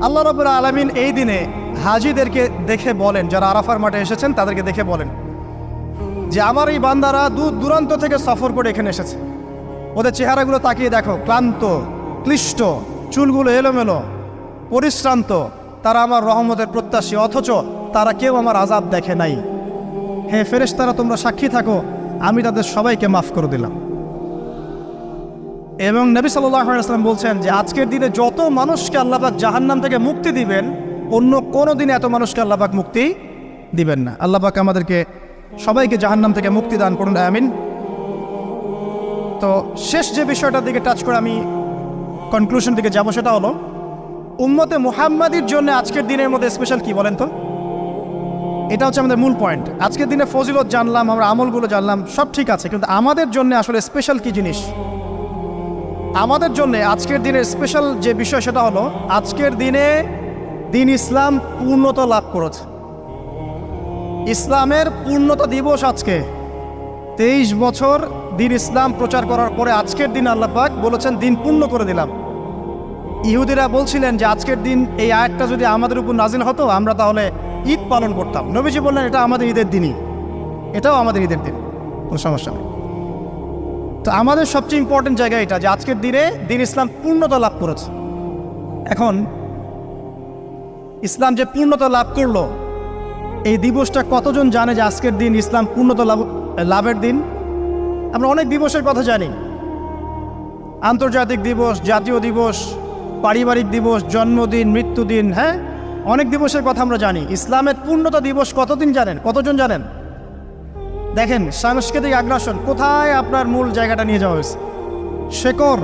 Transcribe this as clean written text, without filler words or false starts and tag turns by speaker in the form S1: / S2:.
S1: আল্লাহ রাব্বুল আলামিন এই দিনে হাজিদেরকে দেখে বলেন, যারা আরাফার মাঠে এসেছেন তাদেরকে দেখে বলেন যে আমার এই বান্দারা দূর দূরান্ত থেকে সফর করে এখানে এসেছে, ওদের চেহারাগুলো তাকিয়ে দেখো, ক্লান্ত, ক্লিষ্ট, চুলগুলো এলোমেলো, পরিশ্রান্ত। তারা আমার রহমতের প্রত্যাশী, অথচ তারা কেউ আমার আযাব দেখে নাই। হে ফেরেশতারা, তোমরা সাক্ষী থাকো, আমি তাদের সবাইকে মাফ করে দিলাম। এবং নবী সাল্লাল্লাহু আলাইহি ওয়াসাল্লাম বলছেন যে আজকের দিনে যত মানুষকে আল্লাহ পাক জাহান্নাম থেকে মুক্তি দিবেন, অন্য কোনো দিনে এত মানুষকে আল্লাহ পাক মুক্তি দিবেন না। আল্লাহ পাক আমাদেরকে সবাইকে জাহান্নাম থেকে মুক্তি দান করুন, আমিন। তো শেষ যে বিষয়টার দিকে টাচ করে আমি কনক্লুশন দিকে যাব, সেটা হলো উম্মতে মুহাম্মাদির জন্য আজকের দিনের মধ্যে স্পেশাল কি বলেন তো? এটা হচ্ছে আমাদের মূল পয়েন্ট। আজকের দিনে ফজিলত জানলাম, আমরা আমলগুলো জানলাম, সব ঠিক আছে, কিন্তু আমাদের জন্য আসলে স্পেশাল কি জিনিস? আমাদের জন্য আজকের দিনের স্পেশাল যে বিষয় সেটা হলো আজকের দিনে দিন ইসলাম পূর্ণতা লাভ করেছে। ইসলামের পূর্ণতা দিবস আজকে। 23 বছর দিন ইসলাম প্রচার করার পরে আজকের দিন আল্লাহ পাক বলেছেন দিন পূর্ণ করে দিলাম। ইহুদিরা বলছিলেন যে আজকের দিন এই আয়াতটা যদি আমাদের উপর নাজিল হতো আমরা তাহলে ঈদ পালন করতাম। নবীজি বললেন এটা আমাদের ঈদের দিনই, এটাও আমাদের ঈদের দিন, কোনো সমস্যা নেই। তো আমাদের সবচেয়ে ইম্পর্টেন্ট জায়গা এটা যে আজকের দিনে দিন ইসলাম পূর্ণতা লাভ করেছে। এখন ইসলাম যে পূর্ণতা লাভ করলো, এই দিবসটা কতজন জানে যে আজকের দিন ইসলাম পূর্ণতা লাভের দিন? আমরা অনেক দিবসের কথা জানি, আন্তর্জাতিক দিবস, জাতীয় দিবস, পারিবারিক দিবস, জন্মদিন, মৃত্যুদিন, হ্যাঁ, অনেক দিবসের কথা আমরা জানি। ইসলামের পূর্ণতা দিবস কতদিন জানেন? কতজন জানেন? দেখেন সাংস্কৃতিক আগ্রাসন কোথায় আপনার মূল জায়গাটা নিয়ে যাওয়া হয়েছে। শেকড়